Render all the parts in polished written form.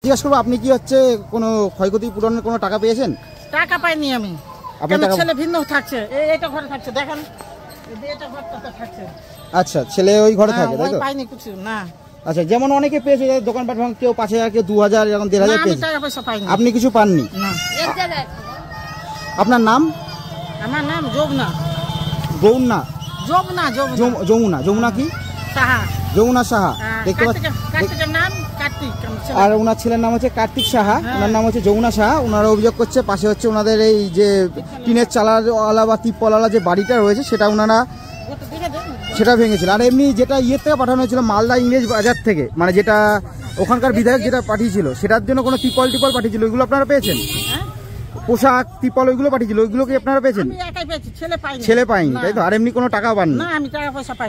জিজ্ঞাসা করবো আপনি কি হচ্ছে কোনো ক্ষয়ক্ষতি পূরণের কোনো টাকা পেয়েছেন? টাকা পাইনি আমি। আমার ছেলে ভিন্ন থাকছে, এইটা ঘরে থাকছে, দেখেন এটা ঘরটাতে থাকছে। আচ্ছা, ছেলে ওই ঘরে থাকে তাই তো? পাইনি কিছু না। আচ্ছা, যেমন অনেকে পেয়েছে দোকানপাট ভাঙ, কেউ ৫,০০০, কেউ ২,০০০, এরকম ১,৫০০ পেয়েছে। টাকা পয়সা পাইনি। আপনি কিছু পাননি? না। আপনার নাম? আমার নাম যমুনা। যমুনা? যমুনা যমুনা। যমুনা কি? সাহা। যমুনা সাহা। দেখতে পাচ্ছেন? কার্তিকের নাম কার্তিক। আর ওনার ছেলের নাম হচ্ছে কার্তিক সাহা, ওনার নাম হচ্ছে যমুনা সাহা। ওনারা অভিযোগ করছে পাশে হচ্ছে ওনাদের এই যে টিনের চালাওয়ালা বা তিপ্পলওয়ালা যে বাড়িটা রয়েছে সেটা ওনারা সেটা ভেঙেছিল। আর এমনি যেটা ইয়ের থেকে পাঠানো হয়েছিল মালদা ইংরেজ বাজার থেকে, মানে যেটা ওখানকার বিধায়ক যেটা পাঠিয়েছিল সেটার জন্য কোনো টিপল পাঠিয়েছিল, ওইগুলো আপনারা পেয়েছেন? পোশাক টিপল ওইগুলো পাঠিয়েছিল, ওইগুলো কি আপনারা পেয়েছেন? ছেলে পাইনি তাই তো? আর এমনি কোনো টাকা পাননি?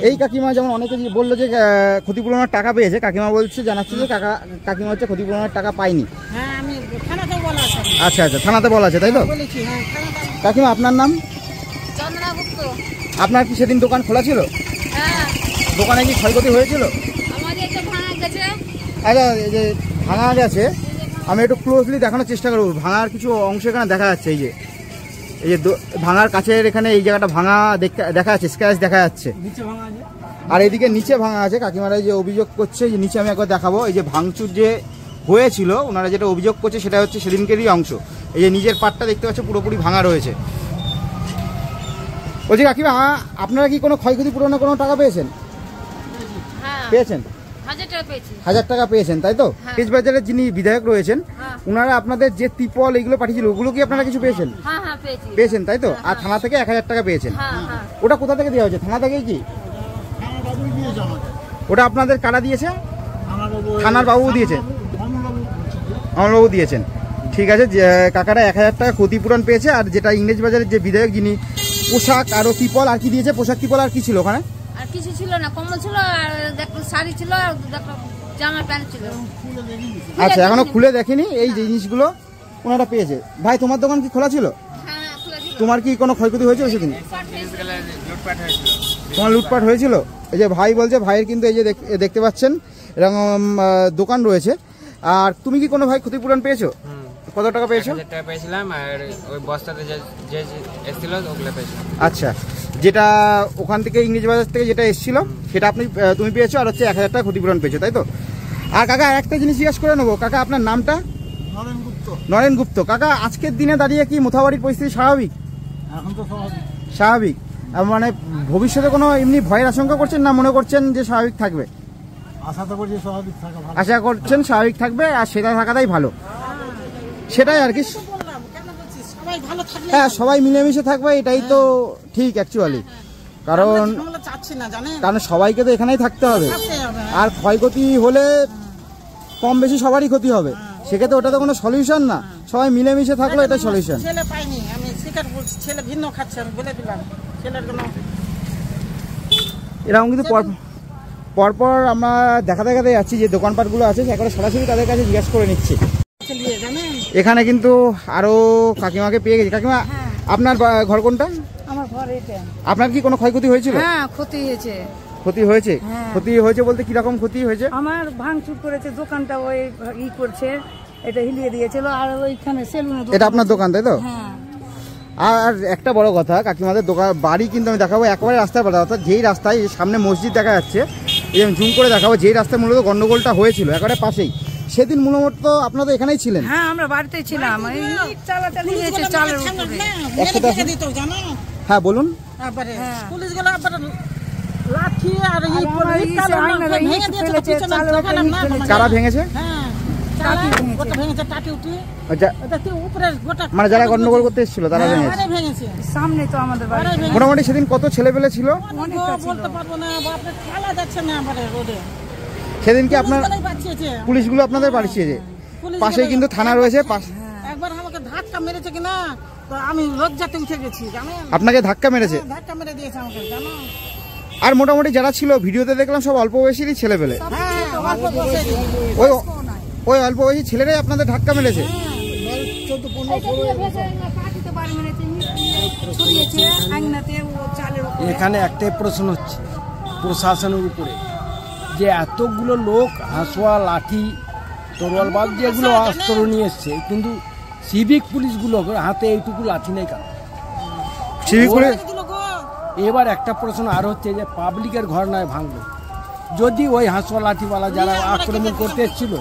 এই কাকিমা যেমন অনেকে বললো যে ক্ষতিপূরণের টাকা পেয়েছে, কাকিমা বলছে জানাচ্ছে যে কাকিমা হচ্ছে ক্ষতিপূরণের টাকা পাইনি। আচ্ছা আচ্ছা, থানাতে বলা আছে তাই তো? কাকিমা আপনার নাম? আপনার কি সেদিন দোকান খোলা ছিল? দোকানে কি ক্ষয়ক্ষতি হয়েছিল? আচ্ছা, এই যে ভাঙা গেছে, আমি একটু ক্লোজলি দেখানোর চেষ্টা করবো। ভাঙার কিছু অংশ এখানে দেখা যাচ্ছে, এই যে ভাঙার কাছের এখানে এই জায়গাটা ভাঙা দেখা যাচ্ছে, স্ক্র্যাচ দেখা যাচ্ছে। আর এইদিকে নিচে ভাঙা আছে। কাকিমারা যে অভিযোগ করছে, যে নিচে আমি একবার দেখাবো, এই যে ভাঙচুর যে হয়েছিল ওনারা যেটা অভিযোগ করছে সেটা হচ্ছে সেদিনকেরই অংশ। এই যে নিজের পাটটা দেখতে পাচ্ছে পুরোপুরি ভাঙা রয়েছে। বলছি কাকিমা, আপনারা কি কোনো ক্ষয়ক্ষতি পূরণের কোনো টাকা পেয়েছেন? পেয়েছেন? ১,০০০ টাকা পেয়েছেন তাই তো? বাজারের যিনি বিধায়ক রয়েছেন ওনারা আপনাদের যে ত্রিপল এগুলো পাঠিয়েছিল ওগুলো কি আপনারা কিছু পেয়েছেন? পেয়েছেন তাই তো? আর থানা থেকে ১,০০০ টাকা পেয়েছেন। ওটা কোথা থেকে দেওয়া হয়েছে? থানা থেকে কি ওটা আপনাদের কারা দিয়েছে? থানার বাবু দিয়েছেন, অমলবাবু দিয়েছেন। ঠিক আছে, কাকারা ১,০০০ টাকা ক্ষতিপূরণ পেয়েছে। আর যেটা ইংরেজ বাজারের যে বিধায়ক যিনি পোশাক আরো ত্রিপল আর কি দিয়েছে? পোশাক ত্রিপল আর কি ছিল ওখানে? আর কিছু ছিল না, কম্বল ছিল আর শাড়ি ছিল আর জামা প্যান্ট ছিল। আচ্ছা, এখনো খুলে দেখেনি এই জিনিসগুলো ওনারা পেয়েছে। ভাই, তোমার দোকান কি খোলা ছিল? তোমার কি কোনো ক্ষয়ক্ষতি হয়েছিল সেদিন? তোমার লুটপাট হয়েছিল? এই যে ভাই বলছে, ভাইয়ের কিন্তু এই যে দেখতে পাচ্ছেন এরকম দোকান রয়েছে। আর তুমি কি কোনো ভাই ক্ষতিপূরণ পেয়েছো? কত টাকা পেয়েছো? ১,০০০ টাকা পেয়েছিলাম, আর ওই বস্তাতে যে এসেছিল ওগুলো পেয়েছিলাম। আচ্ছা, যেটা ওখান থেকে ইংরেজ বাজার থেকে যেটা এসেছিল সেটা তুমি পেয়েছো, আর হচ্ছে ১,০০০ টাকা ক্ষতিপূরণ পেয়েছো তাই তো? আর কাকা একটা জিনিস জিজ্ঞাসা করে নেবো, কাকা আপনার নামটা? নরেন গুপ্ত। কাকা, আজকের দিনে দাঁড়িয়ে কি মোথাবাড়ির পরিস্থিতি স্বাভাবিক? এখন তো স্বাভাবিক। মানে ভবিষ্যতে কোনো এমনি ভয়ের আশঙ্কা করছেন না মনে করছেন যে স্বাভাবিক থাকবে? আশা করছেন স্বাভাবিক থাকবে, আর সেটা থাকাটাই ভালো। সেটাই আর কি। হ্যাঁ, সবাই মিলেমিশে থাকবে, এটাই তো ঠিক অ্যাকচুয়ালি। কারণ সবাইকে তো এখানেই থাকতে হবে। আর ক্ষয়ক্ষতি হলে কম বেশি সবারই ক্ষতি হবে, সেক্ষেত্রে ওটা তো কোনো সলিউশন না। সবাই মিলেমিশে থাকলে এটা সলিউশন। এরকম কিন্তু পরপর আমরা দেখাতে যাচ্ছি যে দোকানপাটগুলো আছে, একবারে সরাসরি তাদের কাছে জিজ্ঞাসা করে নিচ্ছি। এখানে কিন্তু আরো কাকিমাকে পেয়ে গেছি। কাকিমা, আপনার ঘর কোনটা? আমার ঘর এটা। আপনার কি কোনো ক্ষয়ক্ষতি হয়েছিল? হ্যাঁ, ক্ষতি হয়েছে। ক্ষতি হয়েছে? ক্ষতি হয়েছে বলতে কি রকম ক্ষতি হয়েছে? আমার ভাঙচুর করেছে, দোকানটা ওই করছে, এটা হিলিয়ে দিয়েছিল। আর ওইখানে সেলুনে। এটা আপনার দোকান তাই তো? আর একটা বড় কথা, কাকিমাদের দোকান বাড়ি কিন্তু আমি দেখাবো একেবারে রাস্তার পাশে, অর্থাৎ যেই রাস্তায় সামনে মসজিদ দেখা যাচ্ছে, এই জুম করে দেখাবো, যেই রাস্তায় মূলত গন্ডগোলটা হয়েছিল একেবারে পাশেই। সেদিন মূলত আপনারা তো এখানেই ছিলেন? হ্যাঁ, আমরা বাড়িতেই ছিলাম। হ্যাঁ, বলুন। কারা ভেঙেছে? মানে যারা গন্ডগোল করতে এসেছিল তারা ভেঙেছে। সামনে তো আমাদের বাড়ি। মোটামুটি সেদিন কত ছেলেপেলে ছিল? সেদিন কি আপনার পুলিশগুলো আপনাদের বাড়িয়েছে? পাশেই কিন্তু থানা রয়েছে। একবার আমাকে ধাক্কা মেরেছে কিনা, তো আমি লজ্জাতে উঠে গেছি। আপনাকে ধাক্কা মেরেছে? ধাক্কা মেরে দিয়েছে আমাকে, জানো। আর মোটামুটি যারা ছিল ভিডিওতে দেখলাম সব অল্প বয়সী ছেলেপেলে। ওই অল্প বয়সী ছেলেরাই আপনাদের ধাক্কা মেরেছে? এখানে একটাই প্রশ্ন হচ্ছে প্রশাসনের উপরে, যে এতগুলো লোক হাঁসুয়া লাঠি তরোয়ালবাজ যেগুলো অস্ত্র নিয়ে এসছে, কিন্তু সিভিক পুলিশগুলো হাতে এইটুকু লাঠি নেই কেন? এবার একটা প্রশ্ন আর হচ্ছে যে পাবলিকের ঘর নয় ভাঙলো, যদি ওই হাঁসুয়া লাঠিওয়ালা যারা আক্রমণ করতে এসেছিল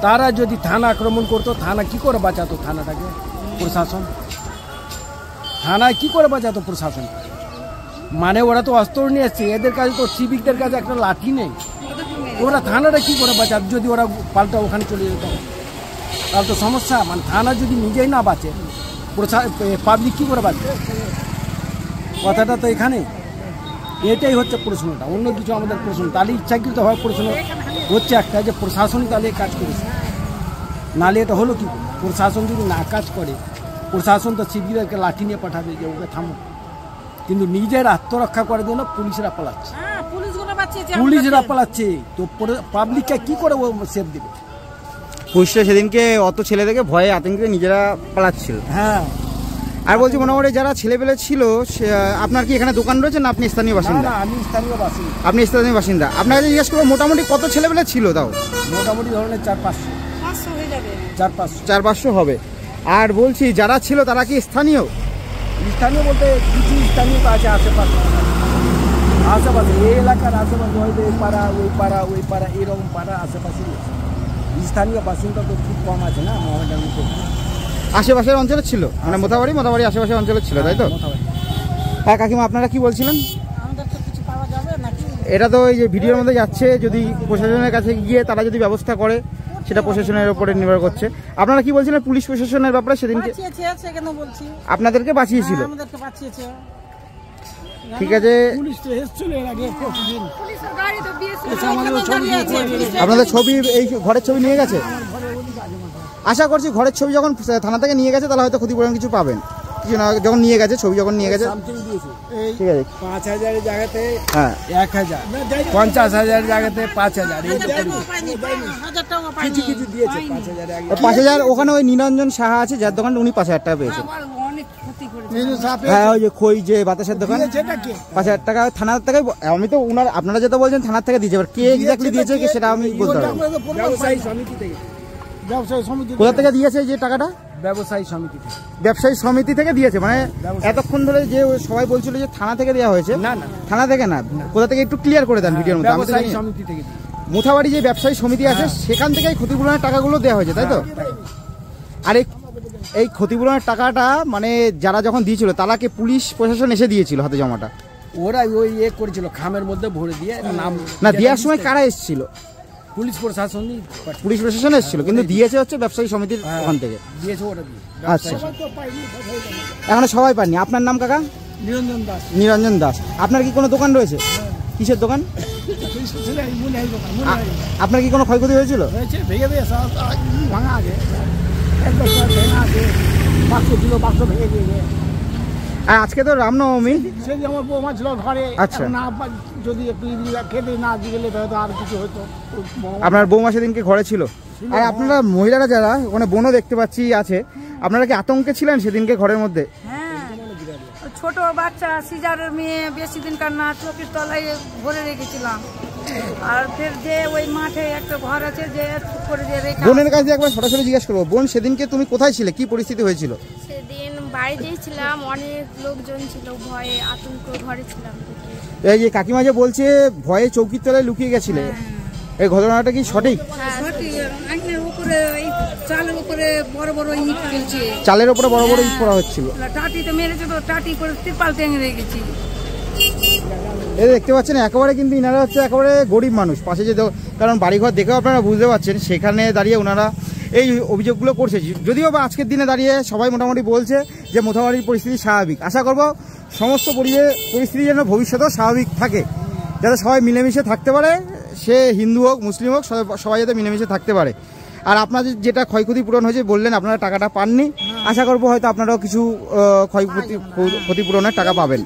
তারা যদি থানা আক্রমণ করতো, থানা কি করে বাঁচাতো থানাটাকে? প্রশাসন থানায় কি করে বাঁচাতো প্রশাসন? মানে ওরা তো অস্ত্র নিয়ে এসছে, এদের কাছে তো সিভিকদের কাছে একটা লাঠি নেই, ওরা থানাটা কি করে বাঁচাতো? যদি ওরা পাল্টা ওখানে চলে যেত তাহলে তো সমস্যা। মানে থানা যদি নিজেই না বাঁচে, পাবলিক কি করে বাঁচবে? কথাটা তো এখানে, এটাই হচ্ছে প্রশ্নটা, অন্য কিছু আমাদের প্রশ্ন। তাহলে ইচ্ছাকৃতভাবে প্রশ্ন হচ্ছে একটা যে প্রশাসন তাহলে কাজ করেছে, নাহলে এটা হলো কি? প্রশাসন যদি না কাজ করে, প্রশাসন তো সিভিলদেরকে লাঠি নিয়ে পাঠাবে যে ওকে থামো, কিন্তু নিজের আত্মরক্ষা করার জন্য পুলিশরা পালাচ্ছে, পুলিশরা পালাচ্ছে, তো পাবলিককে কি করে ও সেফ দিবে? পুলিশরা সেদিনকে অত ছেলে থেকে ভয়ে আতঙ্কে নিজেরা পালাচ্ছিল। হ্যাঁ, আর বলছি মোটামুটি যারা ছেলেপেলে ছিল, আপনার কি এখানে দোকান রয়েছে না আপনি স্থানীয় বাসিন্দা? আমি স্থানীয় বাসিন্দা। আপনি স্থানীয় বাসিন্দা, আপনাকে জিজ্ঞেস করবো মোটামুটি কত ছেলেপেলে ছিল? তাও মোটামুটি ধরনের 400-500 400 হবে। আর বলছি যারা ছিল তারা কি স্থানীয়? স্থানীয় বলতে কিছু স্থানীয় আছে আশেপাশে, এই এলাকার আশেপাশে, হয়তো এই পাড়া ওই পাড়া এরকম পাড়া আশেপাশে স্থানীয় বাসিন্দা তো খুব কম আছে না মহামেডার মধ্যে। আশেপাশের অঞ্চলে ছিল, মানে মোথাবাড়ি আশেপাশের অঞ্চলে ছিল, তাই তো? হ্যাঁ কাকিমা, আপনারা কি বলছিলেন? এটা তো এই যে ভিডিওর মধ্যে যাচ্ছে, যদি প্রশাসনের কাছে গিয়ে তারা যদি ব্যবস্থা করে সেটা প্রশাসনের উপরে নির্ভর করছে। আপনারা কি বলছিলেন পুলিশ প্রশাসনের ব্যাপারে? সেদিনকে আপনাদেরকে বাঁচিয়েছিল, ঠিক আছে। আপনাদের ছবি, এই ঘরের ছবি নিয়ে গেছে? আশা করছি ঘরের ছবি যখন থানা থেকে নিয়ে গেছে তাহলে হয়তো ক্ষতিপূরণ কিছু পাবেন, কিছু না যখন নিয়ে গেছে, ছবি যখন নিয়ে গেছে, ঠিক আছে। 5000 জায়গাতে হ্যাঁ 1000, 50,000 জায়গাতে 5000, কিছু দিয়েছে 5000। ওখানে ওই নিরঞ্জন সাহা আছে যার দোকান, উনি 5000 টাকা পেয়েছে। হ্যাঁ ওই যে খই যে বাতাসের দোকান, 5000 টাকা থানার থেকে। আমি তো আপনারা যেটা বলছেন থানার থেকে দিয়েছে, এবার কে এক্স্যাক্টলি দিয়েছে সেটা আমি বলতে পারবো। কোথা থেকে দিয়েছে যে টাকাটা? ব্যবসায়ী সমিতি থেকে দিয়েছে। মানে এতক্ষণ ধরে যে সবাই বলছিল যে থানা থেকে দেওয়া হয়েছে, না থানা থেকে না, কোথা থেকে একটু ক্লিয়ার করে দেন ভিডিওর মধ্যে। মোথাবাড়ি যে ব্যবসায়ী সমিতি আছে সেখান থেকেই ক্ষতিপূরণের টাকাগুলো দেওয়া হয়েছে, তাই তো? আর এই ক্ষতিপূরণের টাকাটা মানে যারা যখন দিয়েছিল তারাকে পুলিশ প্রশাসন এসে দিয়েছিল হাতে জমাটা? ওরা ওই করেছিল খামের মধ্যে ভরে দিয়ে, নাম না দেওয়ার সময় কারা এসেছিল? পুলিশ প্রশাসন এসেছিল, কিন্তু দিয়েছে হচ্ছে ব্যবসায়ী সমিতির ওখান থেকে দিয়েছে ওরা। আচ্ছা, এখনো সবাই পাননি। আপনার নাম কাকা? নিরঞ্জন দাস। আপনার কি কোনো দোকান রয়েছে? কিসের দোকান? আপনার কি কোনো ক্ষয়ক্ষতি হয়েছিল? আর আজকে তো রামনবমী, আমার বৌমা ছিল ঘরে। আচ্ছা, যদি একটু খেতে না গেলে আর কিছু হতো। আপনার বৌমা সেদিনকে ঘরে ছিল? আর আপনারা মহিলারা যারা ওখানে বোনও দেখতে পাচ্ছি আছে, আপনারা কি আতঙ্কে ছিলেন সেদিনকে ঘরের মধ্যে? হ্যাঁ, ছোট বাচ্চা সিজারের মেয়ে, বেশি দিনকার না, চোখের তলায় ভরে রেখেছিলাম। আর ফের যে ওই মাঠে একটা ঘর আছে যে করে দিয়ে রেখে। বোনের কাছে একবার সরাসরি জিজ্ঞেস করবো, বোন সেদিনকে তুমি কোথায় ছিলে, কি পরিস্থিতি হয়েছিল? সেদিন বাড়িতেই ছিলাম, অনেক লোকজন ছিল, ভয়ে আতঙ্ক ঘরে ছিলাম। এই যে কাকিমা যে বলছে ভয়ে চৌকির তলায় লুকিয়ে গেছিলে, এই ঘটনাটা কি সঠিক? চালের উপরে বড় বড় ইট ফেলছে, চালের উপরে বড় বড় ইট পড়া হচ্ছিল। টাটিতে মেরেছে তো, টাটি করে তিরপাল টেনে রেখেছি। এই দেখতে পাচ্ছেন একেবারে কিন্তু ইনারা হচ্ছে একেবারে গরিব মানুষ, পাশে যে কারণ বাড়িঘর দেখেও আপনারা বুঝতে পারছেন, সেখানে দাঁড়িয়ে ওনারা এই অভিযোগগুলো করছে। যদিও বা আজকের দিনে দাঁড়িয়ে সবাই মোটামুটি বলছে যে মোথাবাড়ির পরিস্থিতি স্বাভাবিক। আশা করব সমস্ত পরিস্থিতি যেন ভবিষ্যতেও স্বাভাবিক থাকে, যাতে সবাই মিলেমিশে থাকতে পারে, সে হিন্দু হোক মুসলিম হোক, সবাই যাতে মিলেমিশে থাকতে পারে। আর আপনাদের যেটা ক্ষয়ক্ষতি পূরণ হয়েছে বললেন আপনারা টাকাটা পাননি, আশা করব হয়তো আপনারাও কিছু ক্ষতিপূরণের টাকা পাবেন।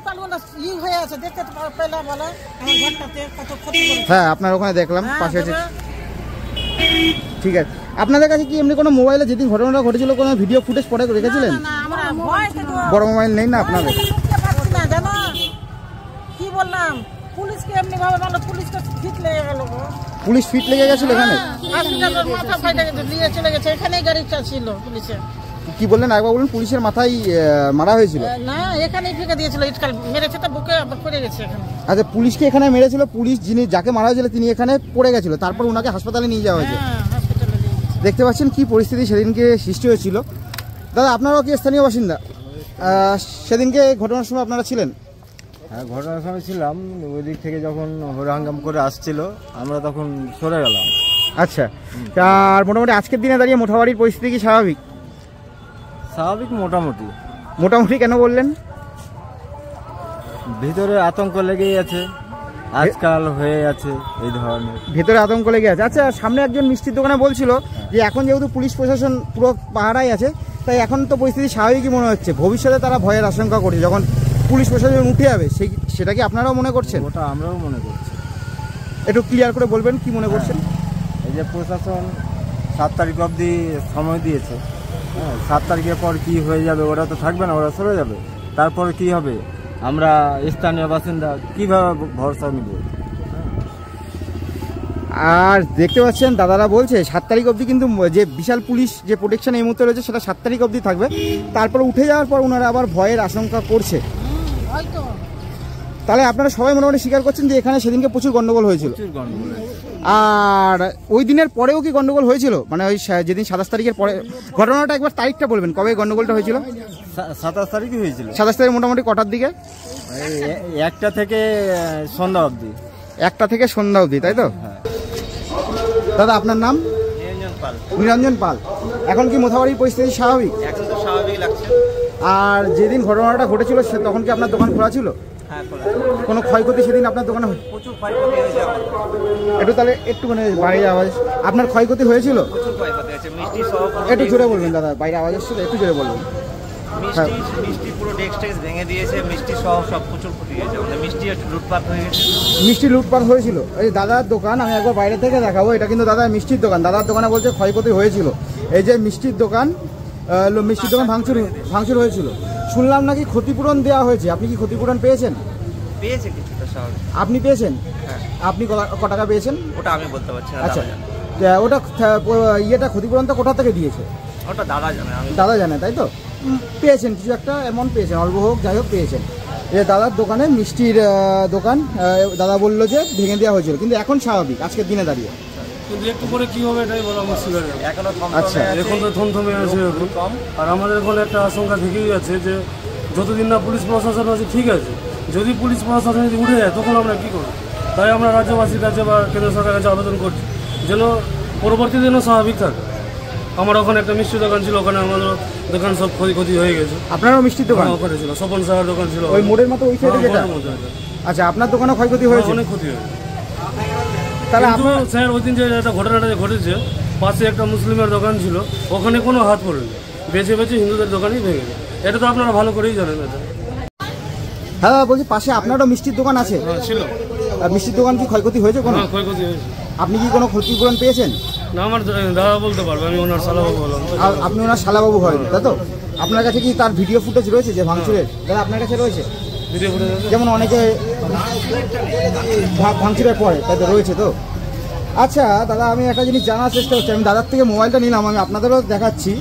হ্যাঁ আপনার ওখানে দেখলাম পাশে আছে, ঠিক আছে। আপনাদের কাছে কি এমনি কোনো মোবাইলে যেদিন ঘটনাটা ঘটেছিল কোনো ভিডিও ফুটেজ পরে রেখেছিলেন? বড় মোবাইল নেই না আপনাদের? কি বললাম, পুলিশ পুলিশকে এমনি ভাবে মানে পুলিশকে ফিট লেগে গেল গো। পুলিশ ফিট লেগে গেছিল এখানে? হসপিটালের মাথা ফাইটা গেছে, নিয়ে চলে গেছে, এখানেই গাড়িটা ছিল পুলিশের। কি বললেন একবার বলুন? পুলিশের মাথায় মারা হয়েছিল? না, এখানেই ফেঁকে দিয়েছিল, ইটকাল মেরেছে তো বুকে আবার পড়ে গেছে এখানে। আচ্ছা, পুলিশকে এখানে মেরেছিল, পুলিশ যাকে মারা হয়েছিল তিনি এখানে পড়ে গেছিল, তারপর ওনাকে হাসপাতালে নিয়ে যাওয়া হয়েছে। হ্যাঁ, হসপিটালে নিয়ে গেছে। দেখতে পাচ্ছেন কি পরিস্থিতি সেদিনকে সৃষ্টি হয়েছিল। দাদা, আপনারাও কি স্থানীয় বাসিন্দা? সেদিনকে ঘটনার সময় আপনারা ছিলেন? হ্যাঁ, ঘটনার সময় ছিলাম। ওই দিক থেকে যখন হরিহাঙ্গাম করে আসছিল আমরা তখন সরে গেলাম। আচ্ছা, আর মোটামুটি আজকের দিনে দাঁড়িয়ে মোথাবাড়ির পরিস্থিতি কি স্বাভাবিক? স্বাভাবিক মোটামুটি। মোটামুটি কেন বললেন? ভিতরে আতঙ্ক লেগেই আছে, আজকাল হয়ে আছে এই ধরনের। ভেতরে আতঙ্ক লেগে আছে। আচ্ছা, সামনে একজন মিষ্টির দোকানে বলছিল যে এখন যেহেতু পুলিশ প্রশাসন পুরো পাহারায় আছে, তাই এখন তো পরিস্থিতি স্বাভাবিকই মনে হচ্ছে। ভবিষ্যতে তারা ভয়ের আশঙ্কা করছে যখন পুলিশ প্রশাসন উঠে যাবে, সেটা কি আপনারাও মনে করছেন? ওটা আমরাও মনে করছি। একটু ক্লিয়ার করে বলবেন কি মনে করছেন? এই যে প্রশাসন 7 তারিখ অবধি সময় দিয়েছে, হ্যাঁ, 7 তারিখের পর কি হয়ে যাবে ওরা তো থাকবে না, ওরা সরে যাবে। তারপরে কি হবে আমরা স্থানীয় বাসিন্দা কিভাবে ভরসা নিব? আর দেখতে পাচ্ছেন দাদারা বলছে 7 তারিখ অবধি কিন্তু যে বিশাল পুলিশ যে প্রোটেকশন এই মুহূর্তে রয়েছে সেটা 7 তারিখ অবধি থাকবে। তারপর উঠে যাওয়ার পর ওনারা আবার ভয়ের আশঙ্কা করছে। হয়তো তাহলে আপনারা সবাই মোটামুটি স্বীকার করছেন যে এখানে সেদিনকে প্রচুর গন্ডগোল হয়েছিল। আর ওই দিনের পরেও কি গন্ডগোল হয়েছিল? মানে ওই যেদিন 27 তারিখের পরে ঘটনাটা একবার তারিখটা বলবেন, কবে গন্ডগোলটা হয়েছিল? 27 তারিখই হয়েছিল। 27 তারিখ মোটামুটি কটার দিকে? 1টা থেকে সন্ধ্যা অবধি। 1টা থেকে সন্ধ্যা অবধি, তাই তো? দাদা, আপনার নাম? নিরঞ্জন পাল। এখন কি মোথাবাড়ির পরিস্থিতি স্বাভাবিক? এখন তো স্বাভাবিক লাগছে। আর যেদিন ঘটনাটা ঘটেছিল তখন কি আপনার দোকান খোলা ছিল? হ্যাঁ, খোলা। কোনো ক্ষয়ক্ষতি সেদিন আপনার দোকানে? প্রচুর ক্ষয়ক্ষতি হয়েছে আমার। একটু তাহলে একটু মানে বাইরে আওয়াজ, আপনার ক্ষয়ক্ষতি হয়েছিল? প্রচুর ক্ষয়ক্ষতি হয়েছে, মিষ্টি সহ। একটু জোরে বলবেন দাদা, বাইরে আওয়াজ আসছিল, একটু জোরে বলবেন। মিষ্টি পুরো ডেস্ক টেক্স ভেঙে দিয়েছে, মিষ্টি সহ সব প্রচুর ক্ষতি হয়েছে। আমাদের মিষ্টি একটু লুটপাট হয়ে গেছে। মিষ্টি লুটপাট হয়েছিল। এই দাদার দোকান আমি একবার বাইরে থেকে দেখাবো, এটা কিন্তু দাদার মিষ্টির দোকান। দাদার দোকানে বলছে ক্ষয়ক্ষতি হয়েছিল। এই যে মিষ্টির দোকান, ভাঙচুর হয়েছিল। শুনলাম নাকি ক্ষতিপূরণ দেওয়া হয়েছে। আপনি কি ক্ষতিপূরণ পেয়েছেন? পেয়েছে কিছুটা স্বাভাবিক। আপনি পেয়েছেন? হ্যাঁ। আপনি ক টাকা পেয়েছেন? ওটা আমি বলতে পারছি না। আচ্ছা, ওটা ক্ষতিপূরণটা কোথা থেকে দিয়েছে? ওটা দাদা জানে, আমি। দাদা জানে, তাই তো? পেয়েছেন কিছু একটা অ্যামাউন্ট পেয়েছেন, অল্প হোক যাই হোক পেয়েছেন। এই দাদার দোকানে মিষ্টির দোকান, দাদা বললো যে ভেঙে দেওয়া হয়েছিল, কিন্তু এখন স্বাভাবিক আজকের দিনে দাঁড়িয়ে। কিন্তু একটু পরে কি হবে এটাই বলা মুশকিল। এখনো আচ্ছা, এখন তো থমথমে আছে কম। আর আমাদের এখন একটা আশঙ্কা থেকেই আছে যে যতদিন না পুলিশ প্রশাসন আছে ঠিক আছে, যদি পুলিশ প্রশাসন যদি উঠে যায় তখন আমরা কী করব? তাই আমরা রাজ্যবাসীর কাছে বা কেন্দ্র সরকারের কাছে আবেদন করছি যেন পরবর্তী দিনও স্বাভাবিক থাকে। আমার ওখানে একটা মিষ্টির দোকান ছিল, ওখানে আমাদের দোকান সব ক্ষতি হয়ে গেছে। আপনারও মিষ্টির দোকান? ওখানে ছিল স্বপন সাহার দোকান ছিল, ওই মোড়ের মতো ওই সাইডে যেটা? আচ্ছা, আপনার দোকানে ক্ষয়ক্ষতি হয়েছে? অনেক ক্ষতি হয়েছে। তাহলে আপনার স্যার ওই দিন যে একটা ঘটনাটা যে ঘটেছে, পাশে একটা মুসলিমের দোকান ছিল, ওখানে কোনো হাত পড়েনি, বেছে বেছে হিন্দুদের দোকানই ভেঙে যায়। এটা তো আপনারা ভালো করেই জানেন। এটা হ্যাঁ, বলছি পাশে আপনারও মিষ্টির দোকান আছে? ছিল। আর মিষ্টির দোকান কি ক্ষয়ক্ষতি হয়েছে কোনো? ক্ষয়ক্ষতি হয়েছে। আপনি কি কোনো ক্ষতিপূরণ পেয়েছেন? না, আমার দাদা বলতে পারবে, আমি ওনার শালাবাবু বললাম। আর আপনি ওনার শালাবাবু হয়, তাই তো? আপনার কাছে কি তার ভিডিও ফুটেজ রয়েছে যে ভাঙচুরের? দাদা, আপনার কাছে রয়েছে ভিডিও ফুটেজ? যেমন অনেকে ভাঙচুরের পরে তাই তো রয়েছে তো? আচ্ছা দাদা, আমি একটা জিনিস জানার চেষ্টা করছি। আমি দাদার থেকে মোবাইলটা নিলাম, আমি আপনাদেরও দেখাচ্ছি।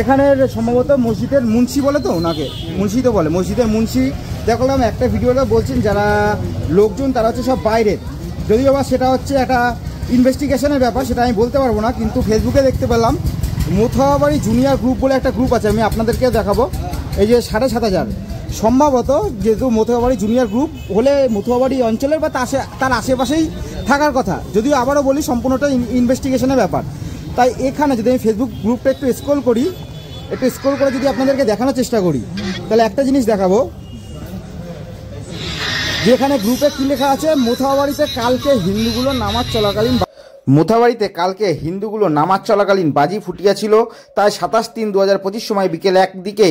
এখানের সম্ভবত মসজিদের মুন্সি বলে তো ওনাকে, মুন্সি তো বলে, মসজিদের মুন্সি দেখলাম একটা ভিডিওতে বলছেন যারা লোকজন তারা হচ্ছে সব বাইরের। যদিও বা সেটা হচ্ছে একটা ইনভেস্টিগেশনের ব্যাপার, সেটা আমি বলতে পারবো না, কিন্তু ফেসবুকে দেখতে পেলাম মোথাবাড়ি জুনিয়র গ্রুপ বলে একটা গ্রুপ আছে, আমি আপনাদেরকে দেখাবো। এই যে 7,500 সম্ভবত, যেহেতু মোথাবাড়ি জুনিয়র গ্রুপ হলে মথুয়াবাড়ি অঞ্চলের বা তার আশেপাশেই থাকার কথা। যদিও আবারও বলি সম্পূর্ণটা ইনভেস্টিগেশনের ব্যাপার। তাই এখানে যদি আমি ফেসবুক গ্রুপটা একটু স্ক্রল করে যদি আপনাদেরকে দেখানোর চেষ্টা করি, তাহলে একটা জিনিস দেখাবো, যেখানে গ্রুপে কি লেখা আছে, মোথাবাড়িতে কালকে হিন্দুগুলো নামাজ চলাকালীন বাজি ফুটিয়াছিল। তাই 27/3/2025 সময় বিকেল 1 দিকে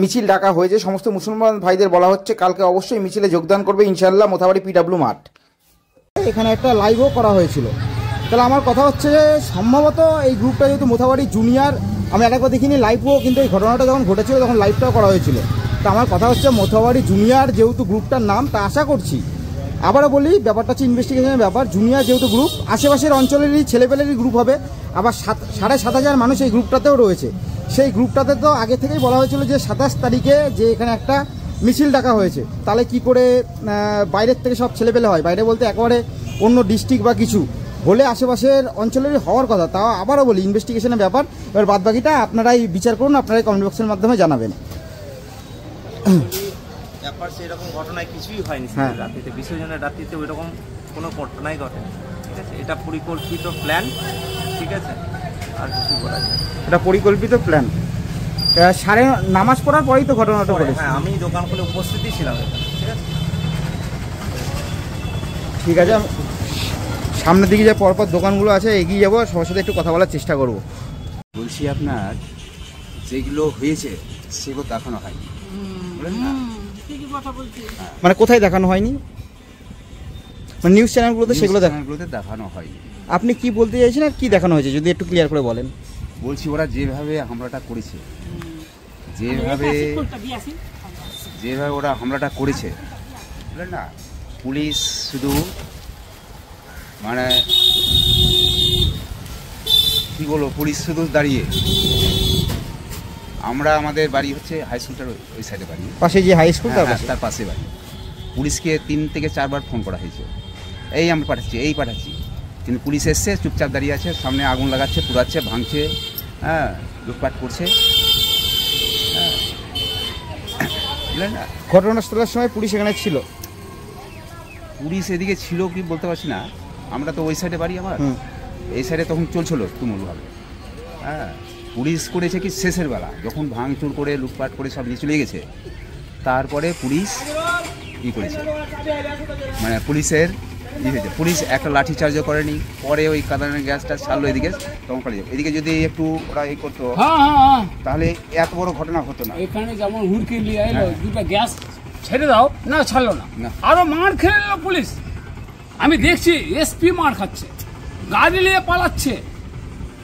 মিছিল ডাকা হয়েছে। সমস্ত মুসলমান ভাইদের বলা হচ্ছে কালকে অবশ্যই মিছিলে যোগদান করবে ইনশাআল্লাহ মোথাবাড়ি পিডব্লিউ মাঠ। এখানে একটা লাইভও করা হয়েছিল। তাহলে আমার কথা হচ্ছে যে সম্ভবত এই গ্রুপটা যেহেতু মোথাবাড়ি জুনিয়র, আমি আরেকবার দেখিনি লাইভও, কিন্তু এই ঘটনাটা যখন ঘটেছিল তখন লাইভটাও করা হয়েছিল। তা আমার কথা হচ্ছে মোথাবাড়ি জুনিয়র যেহেতু গ্রুপটার নাম, তা আশা করছি আবারও বলি, ব্যাপারটা হচ্ছে ইনভেস্টিগেশনের ব্যাপার। জুনিয়র যেহেতু গ্রুপ, আশেপাশের অঞ্চলেরই ছেলেপেলেরই গ্রুপ হবে, আবার 7,500 মানুষ এই গ্রুপটাতেও রয়েছে। সেই গ্রুপটাতে তো আগে থেকেই বলা হয়েছিল যে 27 তারিখে যে এখানে একটা মিছিল ডাকা হয়েছে। তাহলে কি করে বাইরের থেকে সব ছেলেপেলে হয়? বাইরে বলতে একেবারে অন্য ডিস্ট্রিক্ট বা কিছু হলে আশেপাশের অঞ্চলেরই হওয়ার কথা। তাও আবারও বলি, ইনভেস্টিগেশনের ব্যাপার। এবার বাদবাকিটা আপনারাই বিচার করুন, আপনারাই কমেন্ট বক্সের মাধ্যমে জানাবেন। ব্যাপার সেরকম ঘটনায় কিছুই হয়নি রাত্রিতে, বিসর্জনের রাত্রিতে ওইরকম কোনো ঘটনাই ঘটেনি। ঠিক আছে, এটা পরিকল্পিত প্ল্যান। ঠিক আছে, আর কিছু বলা যায়, এটা পরিকল্পিত প্ল্যান। সাড়ে নামাজ পড়ার পরেই তো ঘটনাটা ঘটেছে। হ্যাঁ, আমি দোকান খুলে উপস্থিতই ছিলাম এখানে। ঠিক আছে, ঠিক আছে, সামনের দিকে যে পরপর দোকানগুলো আছে এগিয়ে যাবো, সবার সাথে একটু কথা বলার চেষ্টা করব। বলছি আপনার যেগুলো হয়েছে সেগুলো দেখানো হয়নি, বলেন না? মানে কোথায় দেখানো হয়নি? মানে নিউজ চ্যানেলগুলোতে সেগুলো দেখানো হয়নি। আপনি কি বলতে চাইছেন আর কি দেখানো হয়েছে যদি একটু ক্লিয়ার করে বলেন? বলছি ওরা যেভাবে হামলাটা করেছে, যেভাবে ওরা হামলাটা করেছে, বুঝলেন না? পুলিশ শুধু মানে কি বলবো, পুলিশ শুধু দাঁড়িয়ে, আমরা আমাদের বাড়ি হচ্ছে হাই স্কুলটার ওই সাইডে বাড়ি, পাশে যে হাই স্কুল তার পাশে বাড়ি। পুলিশকে 3 থেকে 4 বার ফোন করা হয়েছে, এই আমরা পাঠাচ্ছি, কিন্তু পুলিশ এসছে, চুপচাপ দাঁড়িয়ে আছে, সামনে আগুন লাগাচ্ছে, পুড়াচ্ছে, ভাঙছে, হ্যাঁ, লুটপাট করছে। বুঝলেন না? ঘটনাস্থলের সময় পুলিশ এখানে ছিল? পুলিশ এদিকে ছিল কি বলতে পারছি না, আমরা তো ওই সাইডে বাড়ি আমার, এই সাইডে তখন চলছিল তুমুলভাবে। হ্যাঁ, পুলিশ করেছে কি শেষের বেলা, যখন ভাঙচুর করে লুটপাট করে সব নিয়ে চলে গেছে, তারপরে পুলিশ ই করেছে, মানে পুলিশের ই হয়েছে। পুলিশ একটা লাঠি চার্জও করেনি, পরে ওই কাদানের গ্যাসটা ছাড়লো এদিকে, তখন পালিয়ে যাবে। এদিকে যদি একটু ওরা এই করতো তাহলে এত বড় ঘটনা হতো না। এখানে যেমন হুড়কি নিয়ে এলো, দুটো গ্যাস ছেড়ে দাও না, ছাড়লো না, আরো মার খেয়ে নিল পুলিশ। আমি দেখছি এসপি মার খাচ্ছে, গাড়ি নিয়ে পালাচ্ছে,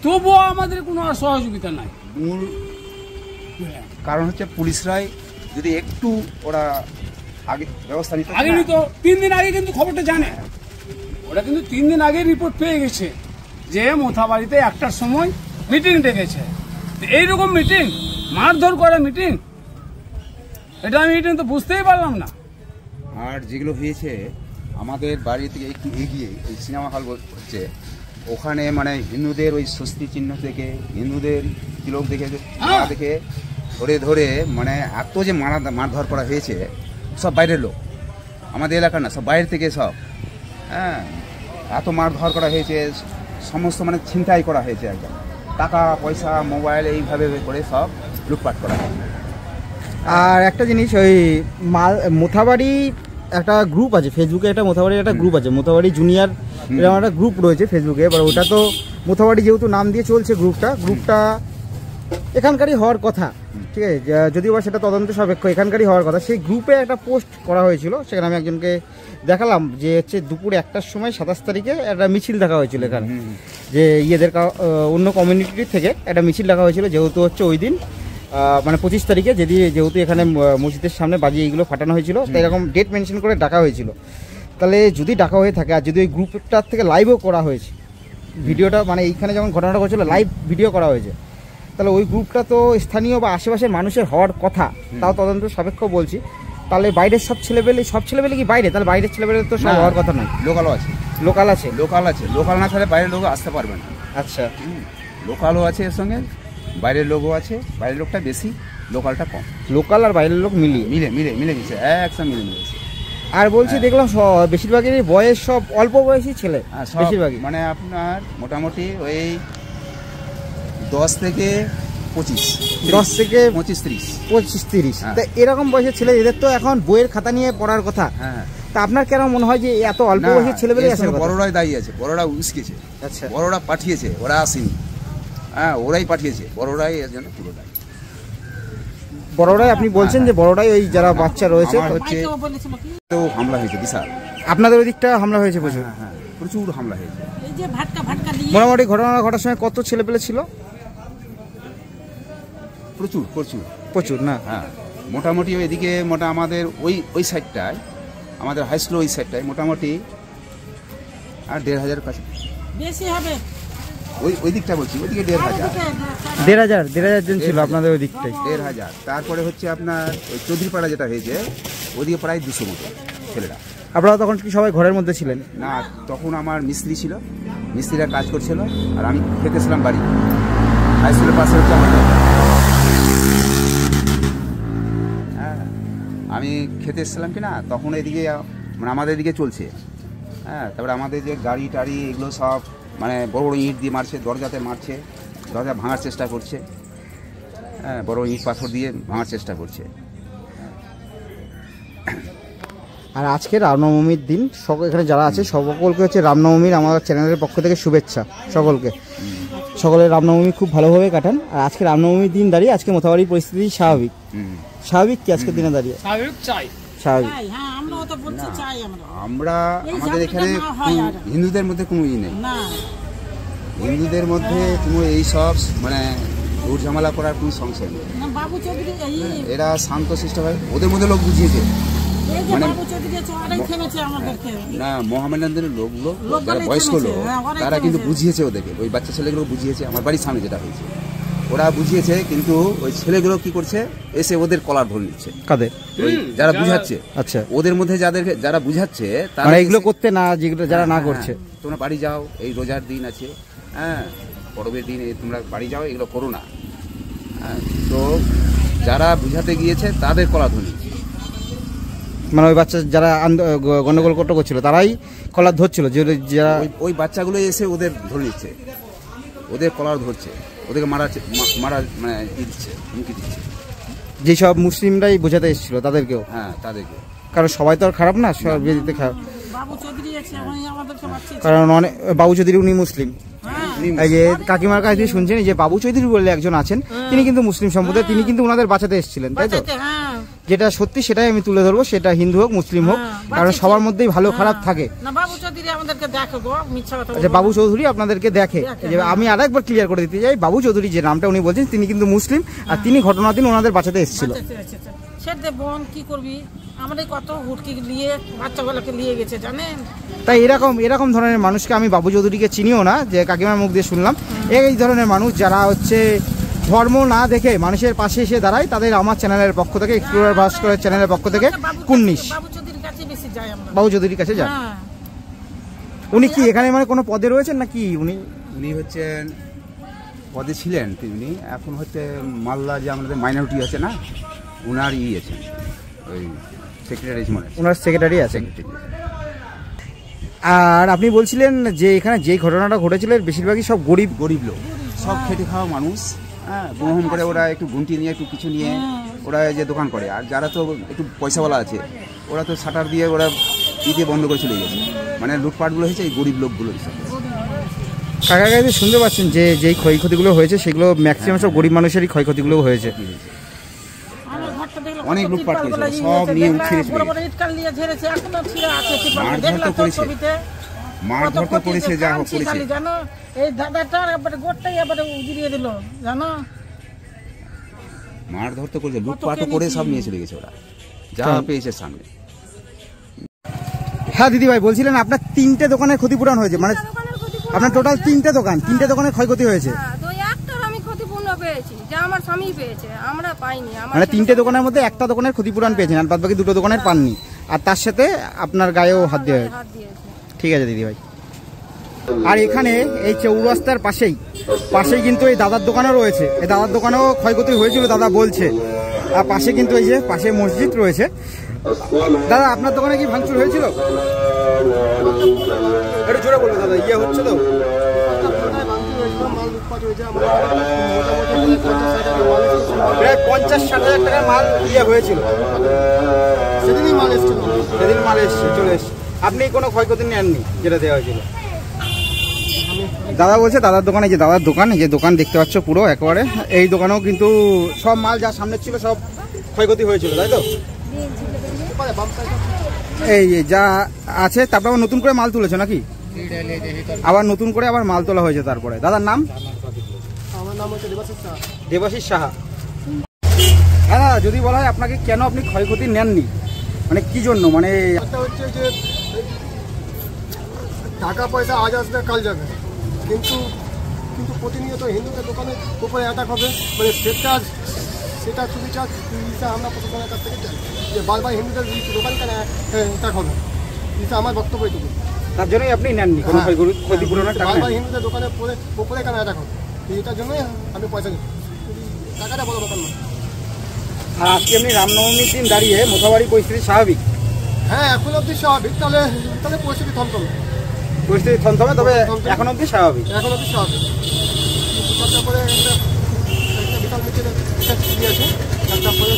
তবুও আমাদের কোনো আর সহযোগিতা নাই। মূল কারণ হচ্ছে পুলিশরাই যদি একটু ওরা আগে ব্যবস্থা নিত, আগে নিত। 3 দিন আগে কিন্তু খবরটা জানে ওরা, কিন্তু 3 দিন আগে রিপোর্ট পেয়ে গেছে যে মোথাবাড়িতে 1টার সময় মিটিং ডেকেছে। এইরকম মিটিং, মারধর করে মিটিং, এটা আমি মিটিং তো বুঝতেই পারলাম না। আর যেগুলো হয়েছে আমাদের বাড়ি থেকে একটু এগিয়ে ওই সিনেমা হল হচ্ছে, ওখানে মানে হিন্দুদের ওই স্বস্তি চিহ্ন থেকে, হিন্দুদের তিলক দেখে ধরে মানে এত যে মারধর করা হয়েছে, সব বাইরের লোক, আমাদের এলাকার না, সব বাইরে থেকে সব। হ্যাঁ, এত মারধর করা হয়েছে, সমস্ত মানে ছিনতাই করা হয়েছে, একদম টাকা পয়সা মোবাইল এইভাবে করে সব লুটপাট করা হয়। আর একটা জিনিস, ওই মোথাবাড়ি একটা গ্রুপ আছে ফেসবুকে, একটা মোথাবাড়ির একটা গ্রুপ আছে, মোথাবাড়ি জুনিয়র এরকম একটা গ্রুপ রয়েছে ফেসবুকে। এবার ওটা তো মোথাবাড়ি যেহেতু নাম দিয়ে চলছে গ্রুপটা এখানকারই হওয়ার কথা, ঠিক আছে, যদিও বা সেটা তদন্ত সাপেক্ষ, এখানকারই হওয়ার কথা। সেই গ্রুপে একটা পোস্ট করা হয়েছিল, সেখানে আমি একজনকে দেখালাম যে হচ্ছে দুপুরে 1টার সময় 27 তারিখে একটা মিছিল দেখা হয়েছিল এখানে, যে ইয়েদের অন্য কমিউনিটির থেকে একটা মিছিল দেখা হয়েছিল, যেহেতু হচ্ছে ওই দিন মানে 25 তারিখে যেহেতু এখানে মসজিদের সামনে বাজি এইগুলো ফাটানো হয়েছিল, তাই এরকম ডেট মেনশন করে ডাকা হয়েছিল। তাহলে যদি ডাকা হয়ে থাকে, আর যদি ওই গ্রুপটার থেকে লাইভও করা হয়েছে ভিডিওটা, মানে এইখানে যখন ঘটনাটা ঘটেছিল লাইভ ভিডিও করা হয়েছে, তাহলে ওই গ্রুপটা তো স্থানীয় বা আশেপাশের মানুষের হওয়ার কথা, তাও তদন্ত সাপেক্ষ বলছি। তাহলে বাইরের সব ছেলেবেলে কি বাইরে? তাহলে বাইরের ছেলেবেলে তো সব হওয়ার কথা নয়, লোকালও আছে, লোকাল না ছাড়া বাইরের লোক আসতে পারবে না। আচ্ছা, লোকালও আছে এর সঙ্গে, বাইরের লোকও আছে, বাইরের লোকটা বেশি, লোকালটা কম। লোকাল আর বাইরের লোক মিলে মিশে একসাথে মিলে মিলেছে। আর বলছি দেখলাম বেশিরভাগেরই বয়স সব অল্প বয়সী ছেলে, বেশিরভাগই মানে আপনার মোটামুটি ওই 10 থেকে 25-30। তা এরকম বয়সের ছেলে, এদের তো এখন বইয়ের খাতা নিয়ে পড়ার কথা। তা আপনার কেন মনে হয় যে এত অল্প বয়সের ছেলেবেলে আসে? বড়রাই দায়ী আছে, বড়রা উস্কেছে, আচ্ছা, বড়রা পাঠিয়েছে, ওরা আসেনি। হ্যাঁ, ওরাই পাঠিয়েছে, বড়রাই এর জন্য পুরো দায়ী। বড়রাই, আপনি বলছেন যে বড়রাই ওই যারা বাচ্চা রয়েছে হচ্ছে তো হামলা হয়েছে বিশাল, আপনাদের ওই দিকটা হামলা হয়েছে প্রচুর? হ্যাঁ, প্রচুর হামলা হয়েছে। মোটামুটি ঘটনা ঘটার সময় কত ছেলেপেলে ছিল? প্রচুর না? হ্যাঁ, মোটামুটি এদিকে আমাদের ওই সাইডটায় আমাদের হাই স্কুল ওই সাইডটায় মোটামুটি আর 1,500 কাছে বেশি হবে। ওই দিকটা বলছি, ওইদিকে 1,500 1,500 জন ছিল আপনাদের ওই দিকটাই। 1,500। তারপরে হচ্ছে আপনার ওই চৌধুরীপাড়া যেটা হয়েছে ওদিকে প্রায় 200 মতো ছেলেরা। আপনারা তখন কি সবাই ঘরের মধ্যে ছিলেন? না, তখন আমার মিস্ত্রি ছিল, মিস্ত্রিরা কাজ করছিল আর আমি খেতেছিলাম বাড়ি। হাই স্কুলের পাশে হচ্ছে আমাদের, হ্যাঁ আমি খেতে এসেছিলাম কি না, তখন এদিকে মানে আমাদের এদিকে চলছে। হ্যাঁ, তারপরে আমাদের যে গাড়ি টাড়ি এগুলো সব মানে বড় বড় ইট দিয়ে মারছে, দরজাতে মারছে, দরজা ভাঙার চেষ্টা করছে। হ্যাঁ, বড় ইট পাথর দিয়ে ভাঙার চেষ্টা করছে। আর আজকে রামনবমীর দিন এখানে যারা আছে সকলকে হচ্ছে রামনবমীর আমার চ্যানেলের পক্ষ থেকে শুভেচ্ছা সকলকে। সকলের রামনবমী খুব ভালোভাবে কাটান। আর আজকে রামনবমীর দিন দাঁড়িয়ে আজকে মোথাবাড়ির পরিস্থিতি স্বাভাবিক। স্বাভাবিক কি আজকের দিনে দাঁড়িয়ে? স্বাভাবিক। আমরা আমাদের এখানে হিন্দুদের মধ্যে কোনো ই নেই, হিন্দুদের মধ্যে কোনো এই সব মানে দূর ঝামেলা করার কোনো সংশয় নেই। এরা শান্ত শিষ্ট হয়, ওদের মধ্যে লোক বুঝিয়েছে মানে না মোহামেডানদের লোকগুলো যারা বয়স্ক লোক তারা কিন্তু বুঝিয়েছে ওদেরকে, ওই বাচ্চা ছেলেগুলো বুঝিয়েছে। আমার বাড়ির সামনে যেটা হয়েছে ওরা বুঝিয়েছে, কিন্তু ওই ছেলেগুলো কি করছে এসে ওদের কলার ধরে নিচ্ছে। কাদের? যারা বুঝাচ্ছে। আচ্ছা, ওদের মধ্যে যারা বুঝাচ্ছে তারা এগুলো করতে না, যেগুলো যারা না করছে। তোমরা বাড়ি যাও, এই রোজার দিন আছে, হ্যাঁ পরবের দিন তোমরা বাড়ি যাও, এগুলো করো না। হ্যাঁ, তো যারা বুঝাতে গিয়েছে তাদের কলার ধরে নিচ্ছে। মানে ওই বাচ্চা যারা গন্ডগোল করছিল তারাই কলার ধরছিল, যারা ওই বাচ্চাগুলো এসে ওদের ধরে নিচ্ছে, ওদের কলার ধরছে, ওদেরকে মারা মানে দিচ্ছে, হুমকি দিচ্ছে। যেসব মুসলিমরাই বোঝাতে এসেছিল তাদেরকেও? হ্যাঁ, তাদেরকে। কারণ সবাই তো আর খারাপ না, সব বিয়ে খারাপ। কারণ অনেক বাবু চৌধুরী উনি মুসলিম। এই যে কাকিমার কাছ দিয়ে শুনছেন, যে বাবু চৌধুরী বলে একজন আছেন, তিনি কিন্তু মুসলিম সম্প্রদায়, তিনি কিন্তু ওনাদের বাঁচাতে এসেছিলেন, তাই তো? যেটা সত্যি সেটাই আমি তুলে ধরবো, সেটা হিন্দু হোক মুসলিম হোক, কারণ সবার মধ্যেই ভালো খারাপ থাকে। আচ্ছা, বাবু চৌধুরী আপনাদেরকে দেখে। আমি আরেকবার ক্লিয়ার করে দিতে চাই, বাবু চৌধুরী যে নামটা উনি বলছেন তিনি কিন্তু মুসলিম, আর তিনি ঘটনার দিন ওনাদের বাঁচাতে এসেছিল। কি করবি, আমাদের কত হুটকি নিয়ে বাচ্চাগুলোকে নিয়ে গেছে জানেন। তাই এরকম ধরনের মানুষকে আমি বাবু চৌধুরীকে চিনিও না, যে কাকিমার মুখ দিয়ে শুনলাম। এই ধরনের মানুষ যারা হচ্ছে ধর্ম না দেখে মানুষের পাশে এসে দাঁড়ায়, তাদের আমার চ্যানেলের পক্ষ থেকে, এক্সপ্লোরার ভাস্করের চ্যানেলের পক্ষ থেকে কুন্নিশ। বাবু চৌধুরীর কাছে যান। উনি কি এখানে মানে কোনো পদে রয়েছেন নাকি? উনি হচ্ছেন পদে ছিলেন তিনি, এখন হচ্ছে মালদা যে আমাদের মাইনরিটি আছে না, উনার আছেন, ওই সেক্রেটারি, ওনার সেক্রেটারি আছেন। আর আপনি বলছিলেন যে এখানে যে ঘটনাটা ঘটেছিল বেশিরভাগই সব গরিব লোক, সব খেটে খাওয়া মানুষ। হ্যাঁ, গহম করে ওরা একটু গুনটি নিয়ে একটু কিছু নিয়ে ওরা যে দোকান করে। আর যারা তো একটু পয়সাওয়ালা আছে ওরা তো শাটার দিয়ে ওরা দিয়ে বন্ধ করে চলে গেছে। মানে লুটপাটগুলো হয়েছে এই গরিব লোকগুলো। কাকা কাছে শুনতে পাচ্ছেন যে যেই ক্ষয়ক্ষতিগুলো হয়েছে সেগুলো ম্যাক্সিমাম সব গরিব মানুষেরই ক্ষয়ক্ষতিগুলো হয়েছে। অনেক লুটপাট করেছে, সব নিয়ে ছিঁড়ে মারধর তো করেছে, যা হোক করেছে। এই দাদাটার এবারে গোটাই এবারে উজিরিয়ে দিল জানো, মারধর তো করেছে, লুটপাটও করে সব নিয়ে চলে গেছে ওরা, যা পেয়েছে সামনে। হ্যাঁ দিদি ভাই, বলছিলেন আপনার 3টে দোকানের ক্ষতিপূরণ হয়েছে, মানে আপনার টোটাল 3টে দোকানের ক্ষয়ক্ষতি হয়েছে। আমি ক্ষতিপূর্ণ পেয়েছি, যা আমার স্বামী পেয়েছে, আমরা পাইনি। মানে 3টে দোকানের মধ্যে একটা দোকানের ক্ষতিপূরণ পেয়েছেন, আর বাদ বাকি 2টো দোকানের পাননি, আর তার সাথে আপনার গায়েও হাত দিয়ে। ঠিক আছে দিদি ভাই। আর এখানে এই চৌরাস্তার পাশেই কিন্তু এই দাদার দোকানও রয়েছে, এই দাদার দোকানেও ক্ষয়ক্ষতি হয়েছিল দাদা বলছে। আর পাশে কিন্তু এই যে পাশে মসজিদ রয়েছে। দাদা আপনার দোকানে কি ভাঙচুর হয়েছিল? একটু জোরে বলুন দাদা, ইয়ে হচ্ছে তো। প্রায় 50-60 হাজার টাকার মাল ইয়ে হয়েছিল, সেদিনই মাল এসছে, চলে এসছে। আপনি কোনো ক্ষয়ক্ষতি নেননি যেটা দেওয়া হয়েছিল? দাদা বলছে দাদার দোকানে, যে দাদার দোকান, এই যে দোকান দেখতে পাচ্ছ পুরো একেবারে, এই দোকানেও কিন্তু সব মাল যা সামনে ছিল সব ক্ষয়ক্ষতি হয়েছিল, তাই তো? এই যা আছে, তারপর আবার নতুন করে মাল তুলেছে নাকি? আবার নতুন করে আবার মাল তোলা হয়েছে তারপরে। দাদার নাম? আমার নাম হচ্ছে দেবাশিস সাহা। হ্যাঁ, যদি বলা হয় আপনাকে কেন আপনি ক্ষয়ক্ষতি নেননি, মানে কি জন্য, মানে একটা হচ্ছে যে টাকা পয়সা আজ আসবে কাল যাবে, কিন্তু কিন্তু প্রতিনিয়ত হিন্দুদের দোকানের উপরে অ্যাটাক হবে, মানে সেটা চুরি চার্জ আমরা প্রশাসনের কাছ থেকে চাই যে বারবার হিন্দুদের দোকান কেন অ্যাটাক হবে, এটা আমার বক্তব্য এটুকু। তার জন্যই আপনি নেননি কোনো ক্ষতিপূরণের টাকা? বারবার হিন্দুদের দোকানের উপরে কেন অ্যাটাক হবে, এটার জন্যই আমি পয়সা নিই, টাকাটা বড় ব্যাপার না। আর আজকে এমনি রামনবমীর দিন দাঁড়িয়ে মোথাবাড়ি পরিস্থিতি স্বাভাবিক? হ্যাঁ, এখন অবধি স্বাভাবিক। তাহলে পরিস্থিতি থমথমে, পরিস্থিতি থমথমে, তবে এখন অবধি স্বাভাবিক। এখন অবধি স্বাভাবিক। তারপরে একটা বিশাল মিছিল আছে, তারপরে